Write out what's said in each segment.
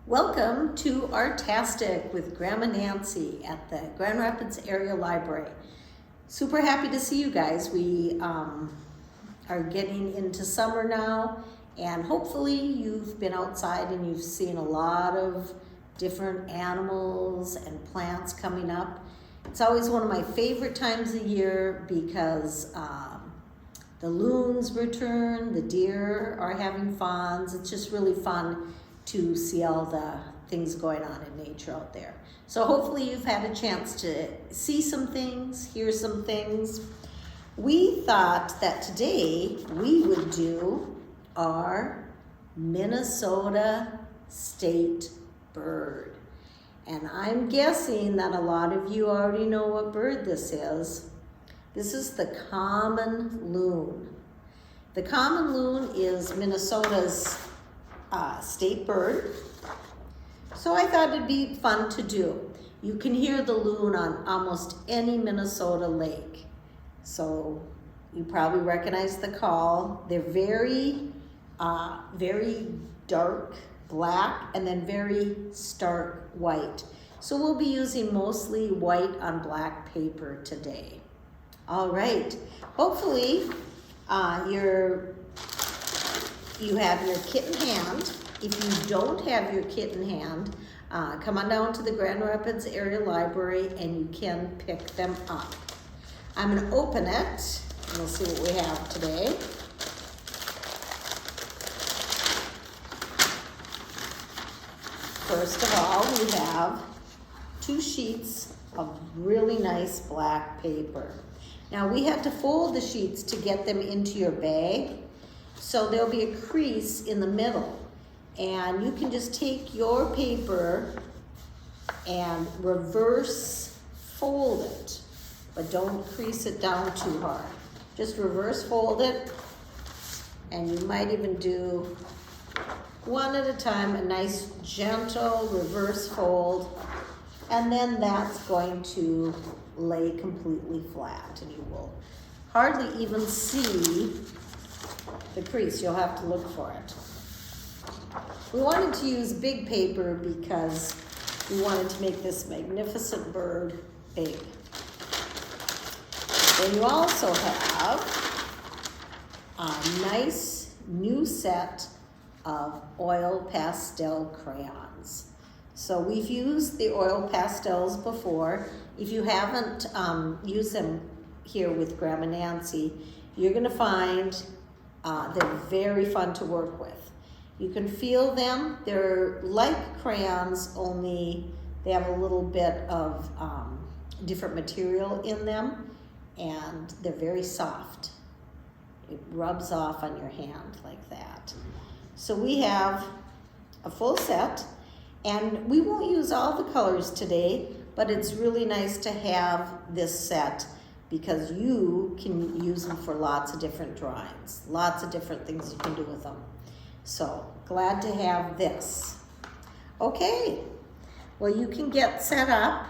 Welcome to Artastic with Grandma Nancy at the Grand Rapids Area Library. Super happy to see you guys. We are getting into summer now, and hopefully you've been outside and you've seen a lot of different animals and plants coming up. It's always one of my favorite times of year because the loons return, the deer are having fawns. It's just really fun to see all the things going on in nature out there. So hopefully you've had a chance to see some things, hear some things. We thought that today we would do our Minnesota state bird. And I'm guessing that a lot of you already know what bird this is. This is the common loon. The common loon is Minnesota's state bird. So I thought it'd be fun to do. You can hear the loon on almost any Minnesota lake. So you probably recognize the call. They're very dark black and then very stark white. So we'll be using mostly white on black paper today. All right, hopefully you have your kit in hand. If you don't have your kit in hand, come on down to the Grand Rapids Area Library and you can pick them up. I'm gonna open it and we'll see what we have today. First of all, we have 2 sheets of really nice black paper. Now we had to fold the sheets to get them into your bag. So there'll be a crease in the middle, and you can just take your paper and reverse fold it, but don't crease it down too hard. Just reverse fold it, and you might even do one at a time, a nice gentle reverse fold, and then that's going to lay completely flat, and you will hardly even see the crease. You'll have to look for it. We wanted to use big paper because we wanted to make this magnificent bird big. Then you also have a nice new set of oil pastel crayons. So we've used the oil pastels before. If you haven't used them here with Grandma Nancy, you're gonna find they're very fun to work with. You can feel them. They're like crayons, only they have a little bit of different material in them, and they're very soft. It rubs off on your hand like that. So we have a full set, and we won't use all the colors today, but it's really nice to have this set because you can use them for lots of different drawings, lots of different things you can do with them. So glad to have this. Okay, well you can get set up,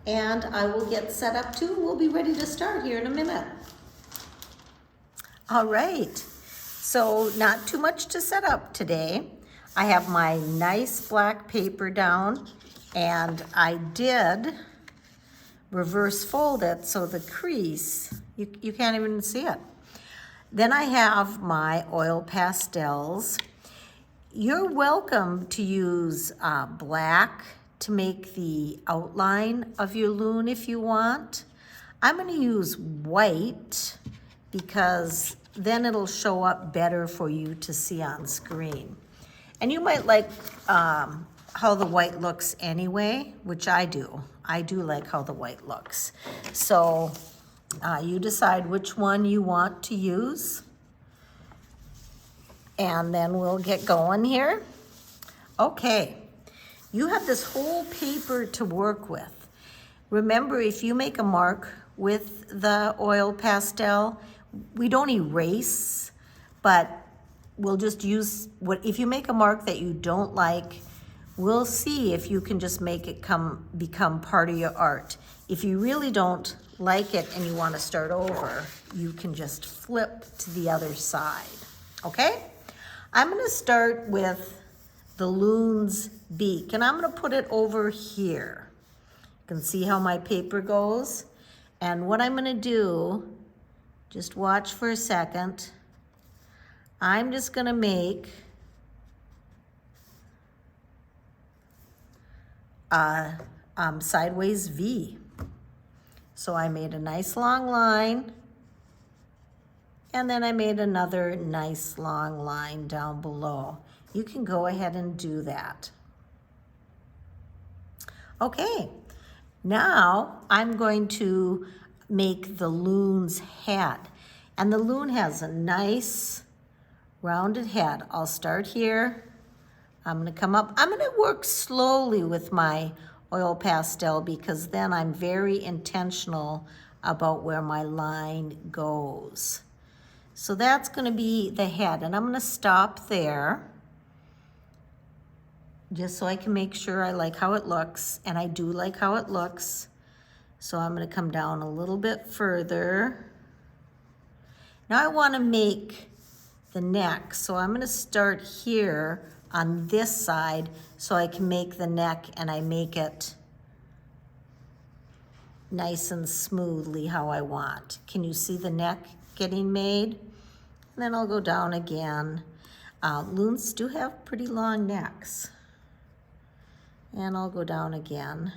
and I will get set up too. We'll be ready to start here in a minute. All right, so not too much to set up today. I have my nice black paper down, and I did reverse fold it so the crease, you can't even see it. Then I have my oil pastels. You're welcome to use black to make the outline of your loon if you want. I'm going to use white because then it'll show up better for you to see on screen. And you might like how the white looks anyway, which I do. I do like how the white looks. So you decide which one you want to use, and then we'll get going here. Okay, you have this whole paper to work with. Remember, if you make a mark with the oil pastel, we don't erase, but we'll just use if you make a mark that you don't like, we'll see if you can just make it become part of your art. If you really don't like it and you want to start over, you can just flip to the other side, okay? I'm going to start with the loon's beak. And I'm gonna put it over here. You can see how my paper goes. And what I'm gonna do, just watch for a second. I'm just gonna make a sideways V. So I made a nice long line, and then I made another nice long line down below. You can go ahead and do that. Okay, now I'm going to make the loon's head. And the loon has a nice rounded head. I'll start here. I'm gonna come up. I'm gonna work slowly with my oil pastel because then I'm very intentional about where my line goes. So that's gonna be the head, and I'm gonna stop there just so I can make sure I like how it looks, and I do like how it looks. So I'm gonna come down a little bit further. Now I wanna make the neck, so I'm gonna start here on this side so I can make the neck, and I make it nice and smoothly how I want. Can you see the neck getting made? And then I'll go down again. Loons do have pretty long necks. And I'll go down again.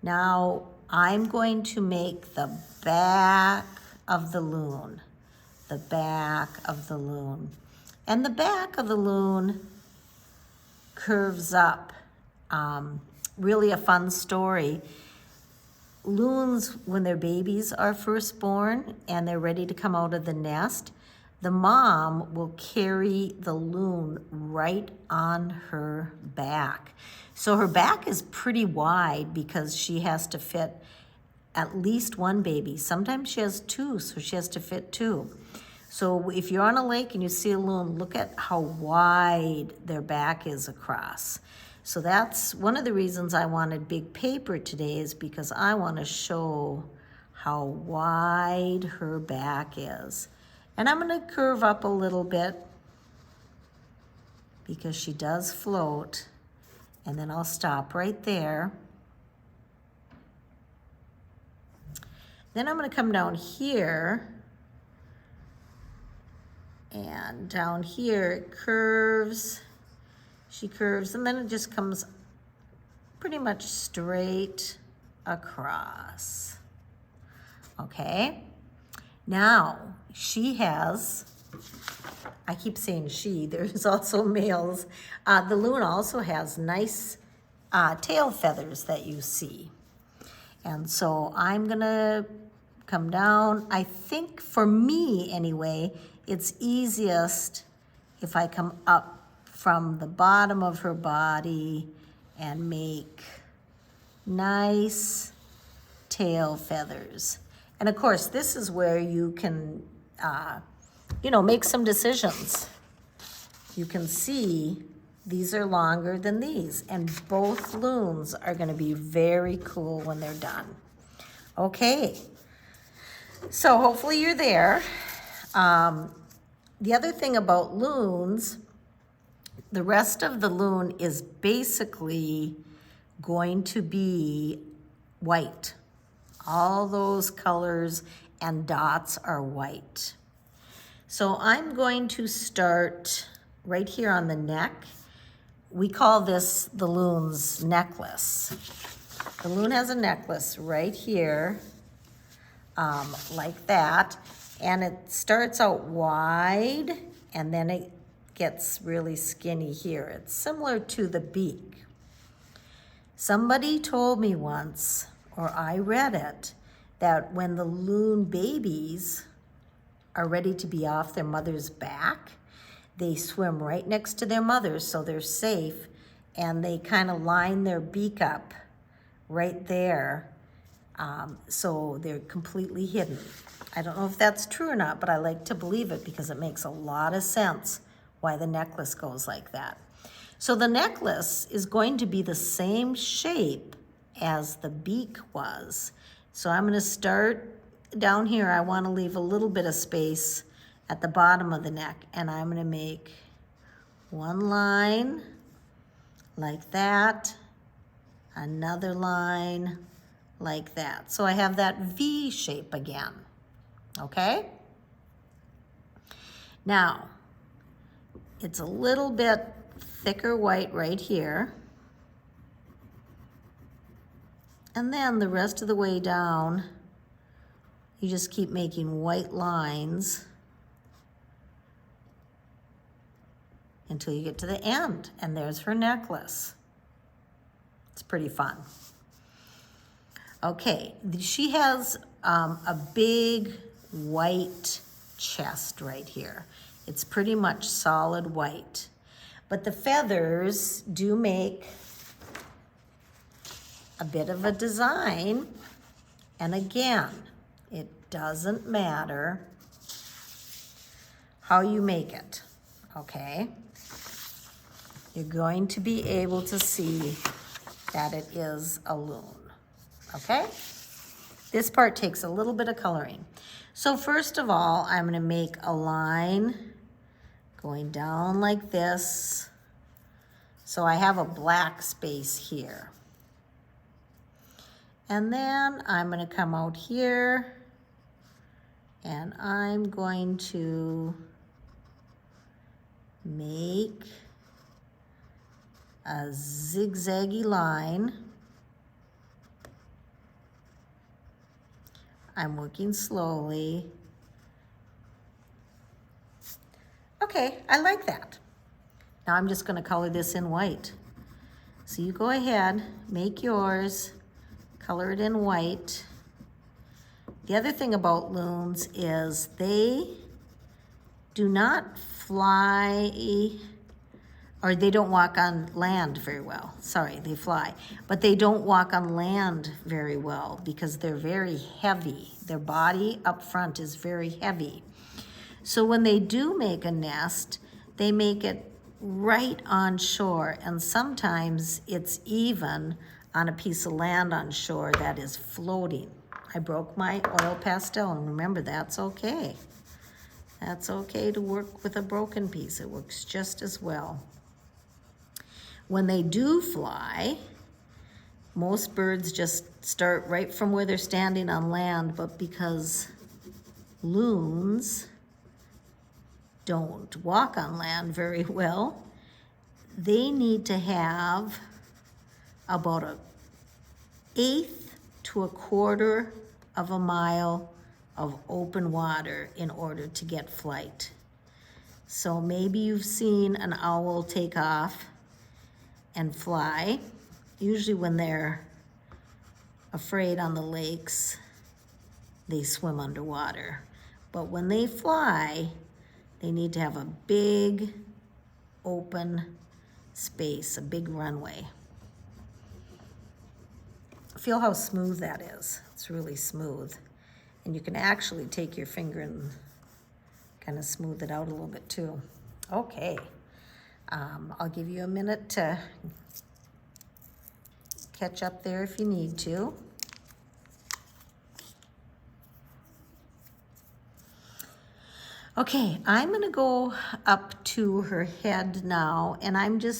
Now I'm going to make the back of the loon. The back of the loon. And the back of the loon curves up. Really a fun story. Loons, when their babies are first born and they're ready to come out of the nest, the mom will carry the loon right on her back. So her back is pretty wide because she has to fit at least one baby. Sometimes she has two, so she has to fit two. So if you're on a lake and you see a loon, look at how wide their back is across. So that's one of the reasons I wanted big paper today, is because I want to show how wide her back is. And I'm going to curve up a little bit because she does float. And then I'll stop right there. Then I'm going to come down here. And down here it curves, she curves, and then it just comes pretty much straight across. Okay, now she has, I keep saying she, there's also males. The loon also has nice tail feathers that you see. And so I'm gonna come down. I think for me anyway, it's easiest if I come up from the bottom of her body and make nice tail feathers. And of course, this is where you can, make some decisions. You can see these are longer than these, and both loons are gonna be very cool when they're done. Okay, so hopefully you're there. The other thing about loons, the rest of the loon is basically going to be white. All those colors and dots are white. So I'm going to start right here on the neck. We call this the loon's necklace. The loon has a necklace right here, like that. And it starts out wide, and then it gets really skinny here. It's similar to the beak. Somebody told me once, or I read it, that when the loon babies are ready to be off their mother's back, they swim right next to their mother so they're safe, and they kind of line their beak up right there, so they're completely hidden. I don't know if that's true or not, but I like to believe it because it makes a lot of sense why the necklace goes like that. So the necklace is going to be the same shape as the beak was. So I'm going to start down here. I want to leave a little bit of space at the bottom of the neck, and I'm going to make One line like that, another line like that. So I have that V shape again, okay? Now, it's a little bit thicker white right here. And then the rest of the way down, you just keep making white lines until you get to the end. And there's her necklace. It's pretty fun. Okay, she has a big white chest right here. It's pretty much solid white. But the feathers do make a bit of a design. And again, it doesn't matter how you make it, okay? You're going to be able to see that it is a loon, okay? This part takes a little bit of coloring. So first of all, I'm gonna make a line going down like this. So I have a black space here. And then I'm gonna come out here and I'm going to make a zigzaggy line. I'm working slowly. Okay, I like that. Now I'm just gonna color this in white. So you go ahead, make yours, color it in white. The other thing about loons is they do not fly, or they don't walk on land very well. Sorry, they fly. But they don't walk on land very well because they're very heavy. Their body up front is very heavy. So when they do make a nest, they make it right on shore, and sometimes it's even on a piece of land on shore that is floating. I broke my oil pastel, and remember, that's okay. That's okay to work with a broken piece. It works just as well. When they do fly, most birds just start right from where they're standing on land, but because loons don't walk on land very well, they need to have about 1/8 to 1/4 of a mile of open water in order to get flight. So maybe you've seen an owl take off and fly. Usually when they're afraid on the lakes, they swim underwater. But when they fly, they need to have a big open space, a big runway. Feel how smooth that is. It's really smooth. And you can actually take your finger and kind of smooth it out a little bit too. Okay, I'll give you a minute to catch up there if you need to. Okay, I'm gonna go up to her head now, and I'm gonna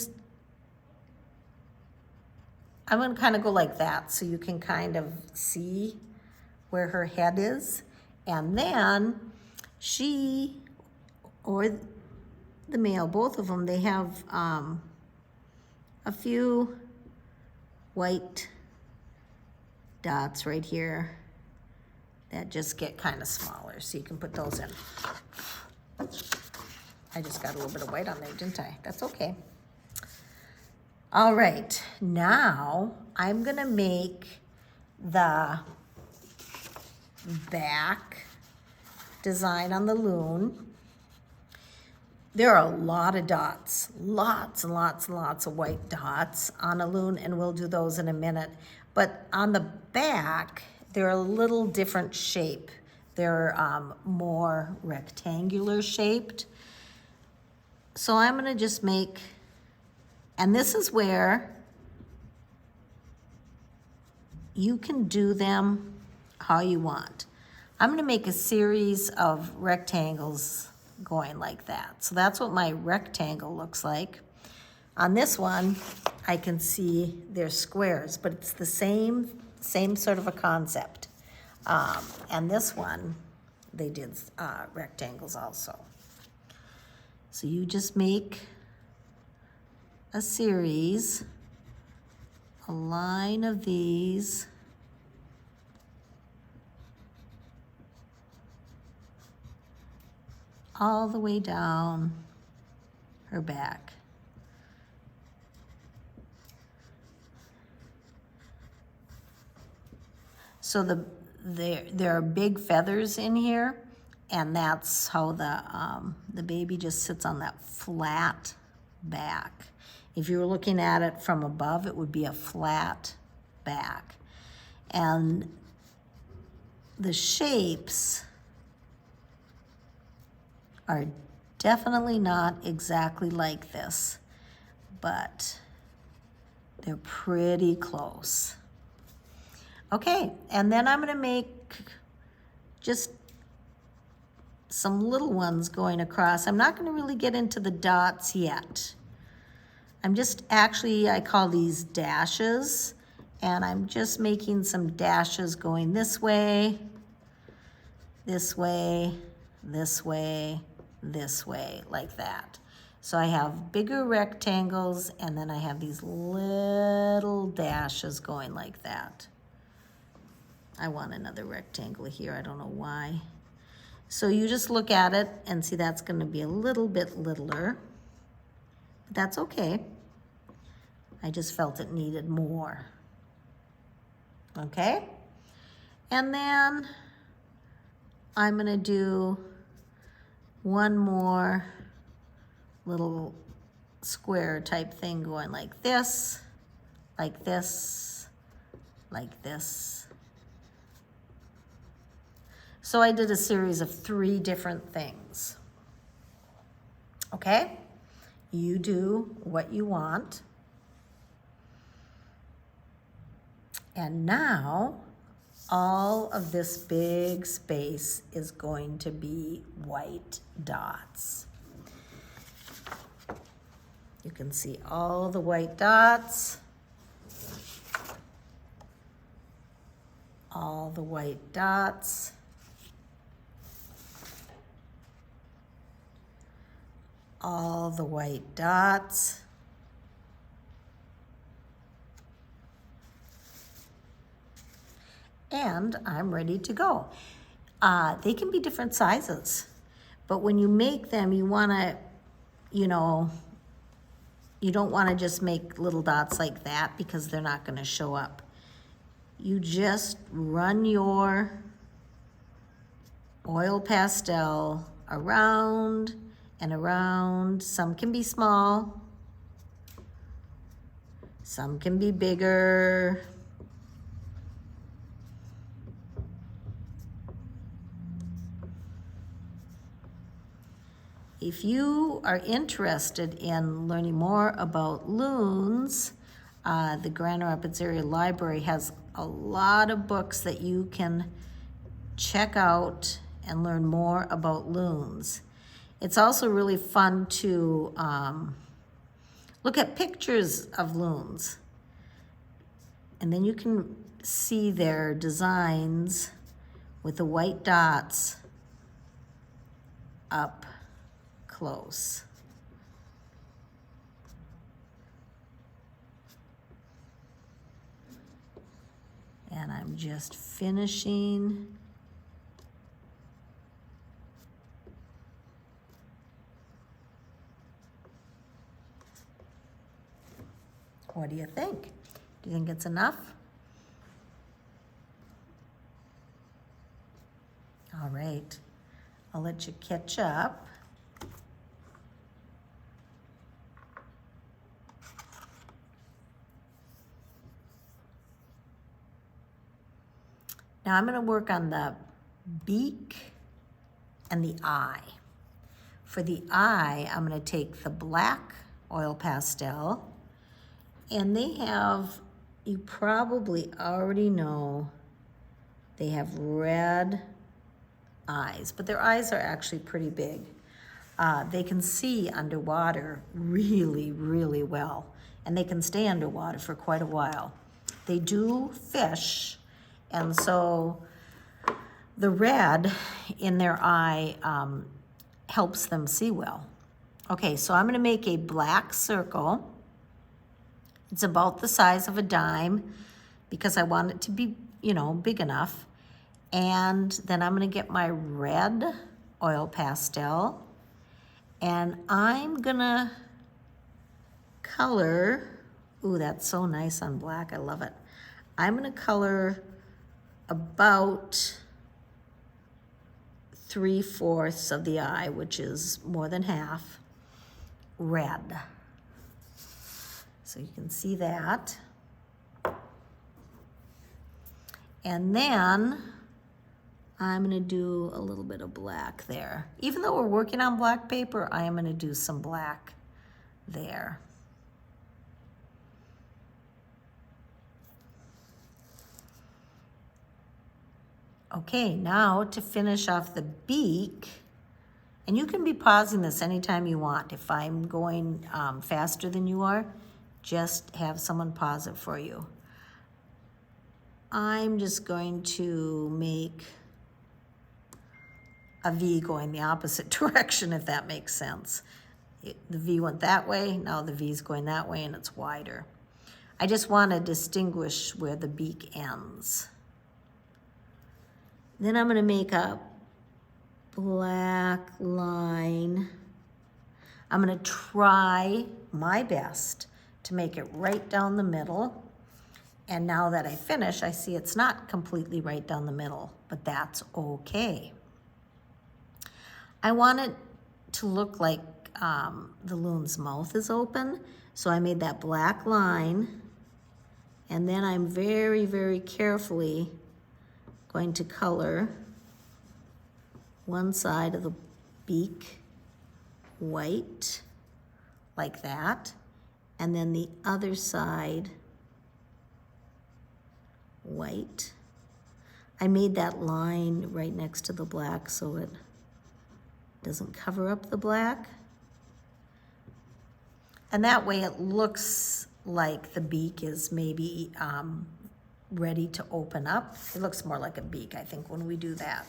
kind of go like that so you can kind of see where her head is. And then she, or the male, both of them, they have a few white dots right here that just get kind of smaller, so you can put those in. I just got a little bit of white on there, didn't I? That's okay. All right, now I'm gonna make the back design on the loon. There are a lot of dots, lots and lots and lots of white dots on a loon, and we'll do those in a minute. But on the back, they're a little different shape. They're more rectangular shaped. So I'm gonna just make, and this is where you can do them how you want. I'm gonna make a series of rectangles going like that. So that's what my rectangle looks like. On this one, I can see they're squares, but it's the same sort of a concept. And this one, they did rectangles also. So you just make a series, a line of these, all the way down her back. So there are big feathers in here, and that's how the baby just sits on that flat back. If you were looking at it from above, it would be a flat back. And the shapes are definitely not exactly like this, but they're pretty close. Okay, and then I'm gonna make just some little ones going across. I'm not gonna really get into the dots yet. I'm just actually, I call these dashes, and I'm just making some dashes going this way, this way, this way, this way, like that. So I have bigger rectangles, and then I have these little dashes going like that. I want another rectangle here, I don't know why. So you just look at it and see that's gonna be a little bit littler, but that's okay. I just felt it needed more. Okay? And then I'm gonna do one more little square type thing going like this, like this, like this. So I did a series of 3 different things. Okay? You do what you want. And now, all of this big space is going to be white dots. You can see all the white dots. All the white dots. All the white dots. And I'm ready to go. They can be different sizes, but when you make them, you wanna, you know, you don't wanna just make little dots like that because they're not gonna show up. You just run your oil pastel around and around. Some can be small, some can be bigger. If you are interested in learning more about loons, the Grand Rapids Area Library has a lot of books that you can check out and learn more about loons. It's also really fun to look at pictures of loons. And then you can see their designs with the white dots up close. And I'm just finishing What do you think? Do you think it's enough? All right, I'll let you catch up. Now I'm going to work on the beak and the eye. For the eye, I'm going to take the black oil pastel, and they have, you probably already know, they have red eyes, but their eyes are actually pretty big. they can see underwater really, really well, and they can stay underwater for quite a while. They do fish, and so the red in their eye helps them see well. Okay, so I'm gonna make a black circle. It's about the size of a dime because I want it to be, you know, big enough. And then I'm gonna get my red oil pastel, and I'm gonna color, ooh, that's so nice on black, I love it. I'm gonna color about 3/4 of the eye, which is more than half, red. So you can see that. And then I'm gonna do a little bit of black there. Even though we're working on black paper, I am gonna do some black there. Okay, now to finish off the beak, and you can be pausing this anytime you want. If I'm going faster than you are, just have someone pause it for you. I'm just going to make a V going the opposite direction, if that makes sense. The V went that way, now the V is going that way, and it's wider. I just want to distinguish where the beak ends. Then I'm going to make a black line. I'm going to try my best to make it right down the middle. And now that I finish, I see it's not completely right down the middle, but that's okay. I want it to look like the loon's mouth is open, so I made that black line, and then I'm very, very carefully going to color one side of the beak white, like that, and then the other side white. I made that line right next to the black so it doesn't cover up the black. And that way it looks like the beak is maybe ready to open up. It looks more like a beak, I think, when we do that.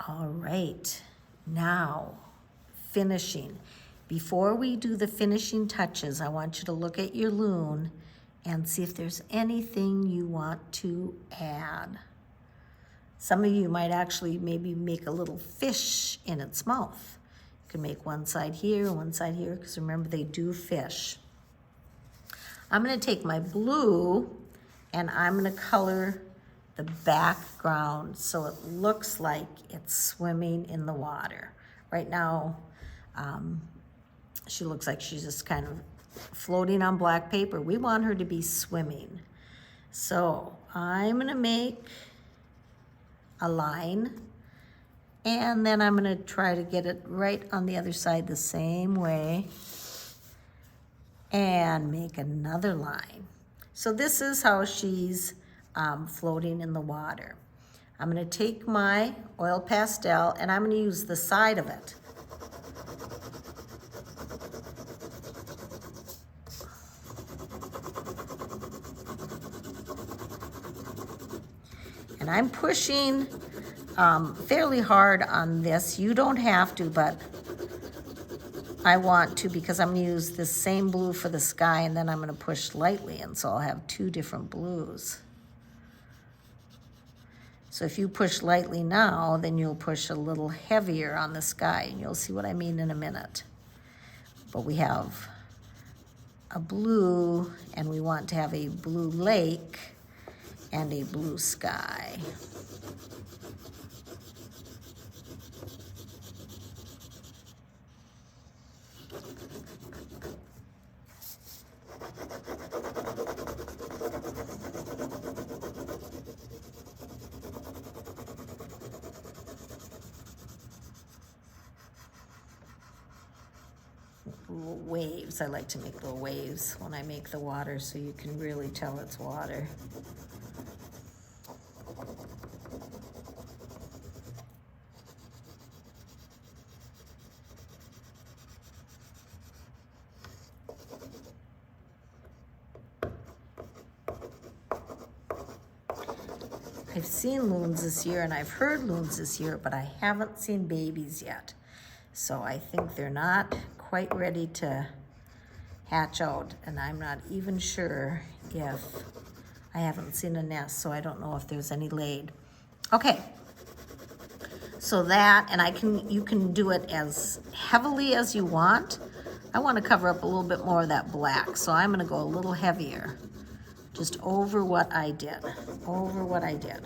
All right, now finishing. Before we do the finishing touches, I want you to look at your loon and see if there's anything you want to add. Some of you might actually maybe make a little fish in its mouth. You can make one side here, because remember they do fish. I'm gonna take my blue and I'm gonna color the background so it looks like it's swimming in the water. Right now, she looks like she's just kind of floating on black paper. We want her to be swimming. So I'm gonna make a line, and then I'm gonna try to get it right on the other side the same way and make another line. So this is how she's floating in the water. I'm gonna take my oil pastel and I'm gonna use the side of it. And I'm pushing fairly hard on this. You don't have to, but I want to because I'm gonna use the same blue for the sky, and then I'm gonna push lightly, and so I'll have two different blues. So if you push lightly now, then you'll push a little heavier on the sky, and you'll see what I mean in a minute. But we have a blue, and we want to have a blue lake and a blue sky. little waves. I like to make little waves when I make the water so you can really tell it's water. I've seen loons this year and I've heard loons this year, but I haven't seen babies yet. So I think they're not quite ready to hatch out, and I'm not even sure if I haven't seen a nest, so I don't know if there's any laid. Okay, so that, and you can do it as heavily as you want. I want to cover up a little bit more of that black, so I'm going to go a little heavier, just over what I did, over what I did.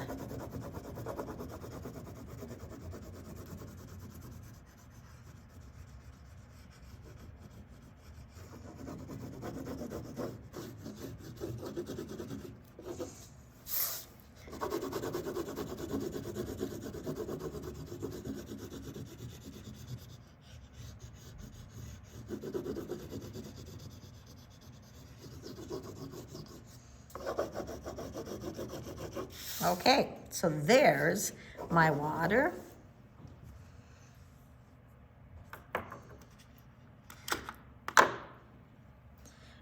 Okay, so there's my water.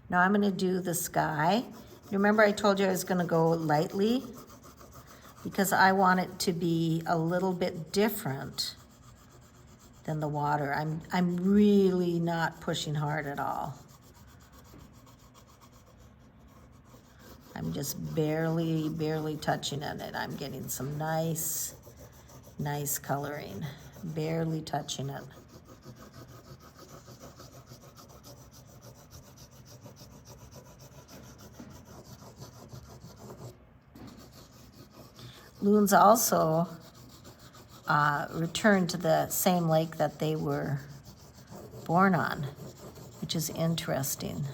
Now I'm going to do the sky. Remember I told you I was going to go lightly because I want it to be a little bit different than the water. I'm really not pushing hard at all. I'm just barely touching it, and I'm getting some nice coloring. Barely touching it. Loons also return to the same lake that they were born on, which is interesting.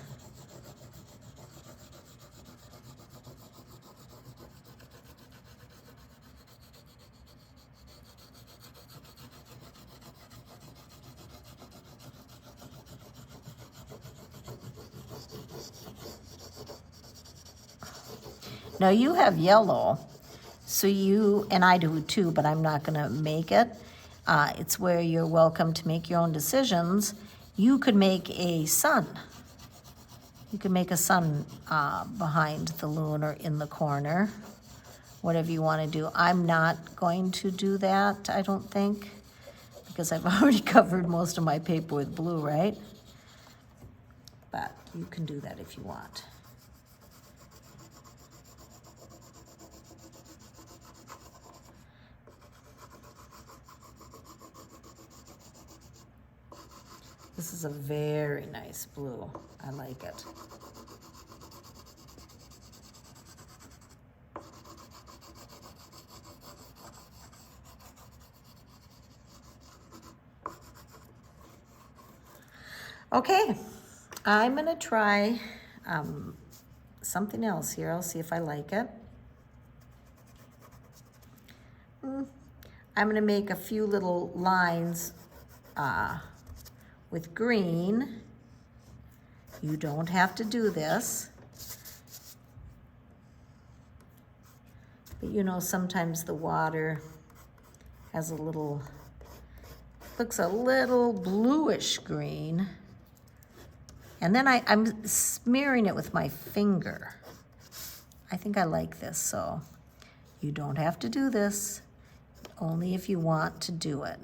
Now you have yellow, so you, and I do too, but I'm not gonna make it. It's where you're welcome to make your own decisions. You could make a sun. You could make a sun behind the loon or in the corner, whatever you wanna do. I'm not going to do that, I don't think, because I've already covered most of my paper with blue, right? But you can do that if you want. This is a very nice blue. I like it. Okay, I'm gonna try something else here. I'll see if I like it. I'm gonna make a few little lines with green. You don't have to do this. But you know, sometimes the water has a little, looks a little bluish green. And then I'm smearing it with my finger. I think I like this, so you don't have to do this, only if you want to do it.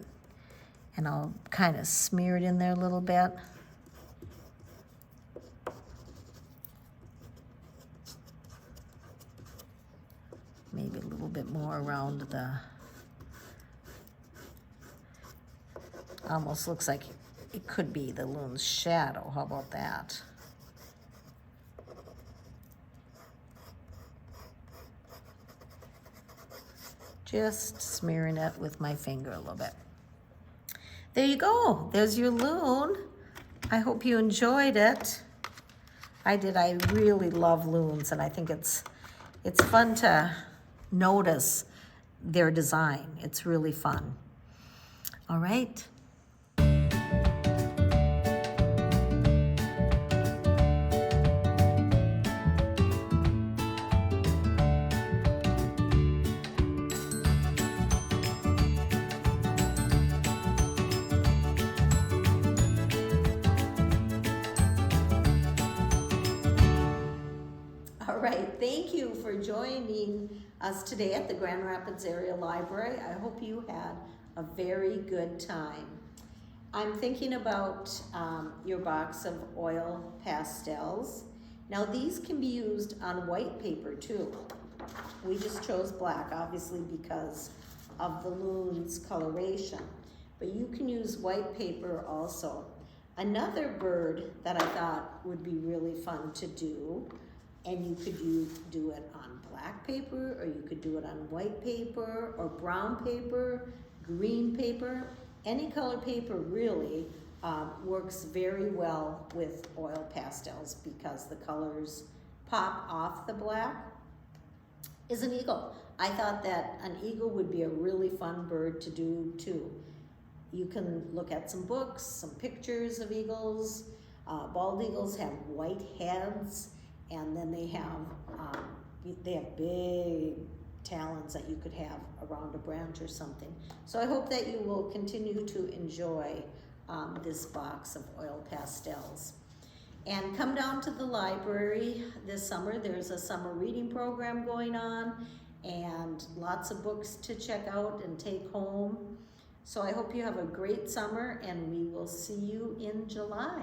And I'll kind of smear it in there a little bit. Maybe a little bit more around the, almost looks like it could be the loon's shadow. How about that? Just smearing it with my finger a little bit. There you go. There's your loon. I hope you enjoyed it. I did. I really love loons, and I think it's fun to notice their design. It's really fun. All right. All right, thank you for joining us today at the Grand Rapids Area Library. I hope you had a very good time. I'm thinking about your box of oil pastels. Now these can be used on white paper too. We just chose black, obviously, because of the loon's coloration. But you can use white paper also. Another bird that I thought would be really fun to do, and you could do it on black paper, or you could do it on white paper, or brown paper, green paper. Any color paper really works very well with oil pastels because the colors pop off the black. Is an eagle. I thought that an eagle would be a really fun bird to do too. You can look at some books, some pictures of eagles. Bald eagles have white heads, and then they have big talons that you could have around a branch or something. So I hope that you will continue to enjoy this box of oil pastels. And come down to the library this summer. There's a summer reading program going on and lots of books to check out and take home. So I hope you have a great summer, and we will see you in July.